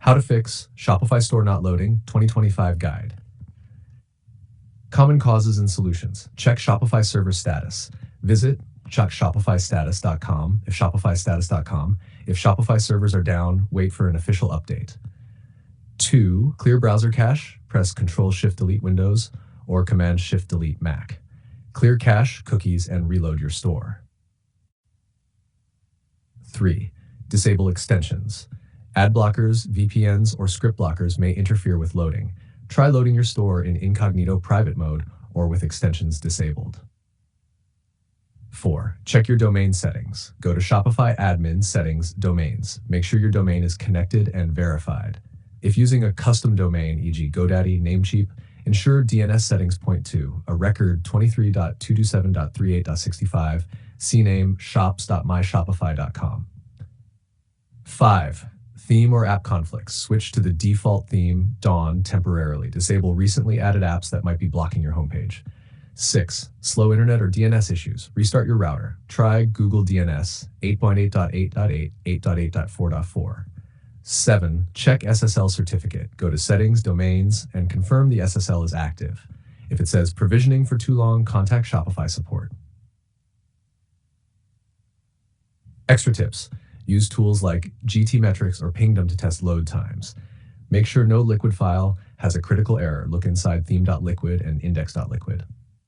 How to fix Shopify store not loading 2025 guide. Common causes and solutions. Check Shopify server status. Visit check shopifystatus.com if shopifystatus.com. If Shopify servers are down, wait for an official update. 2. Clear browser cache. Press Ctrl-Shift-Delete Windows or Command-Shift-Delete Mac. Clear cache, cookies, and reload your store. 3. Disable extensions. Ad blockers, VPNs, or script blockers may interfere with loading. Try loading your store in incognito private mode or with extensions disabled. 4. Check your domain settings. Go to Shopify Admin Settings Domains. Make sure your domain is connected and verified. If using a custom domain, e.g. GoDaddy, Namecheap, ensure DNS settings point to a record 23.227.38.65, cname shops.myshopify.com. 5. Theme or app conflicts. Switch to the default theme, Dawn, temporarily. Disable recently added apps that might be blocking your homepage. 6. Slow internet or DNS issues. Restart your router. Try Google DNS 8.8.8.8, 8.8.4.4. 7. Check SSL certificate. Go to Settings, Domains, and confirm the SSL is active. If it says provisioning for too long, contact Shopify support. Extra tips. Use tools like GTmetrix or Pingdom to test load times. Make sure no liquid file has a critical error. Look inside theme.liquid and index.liquid.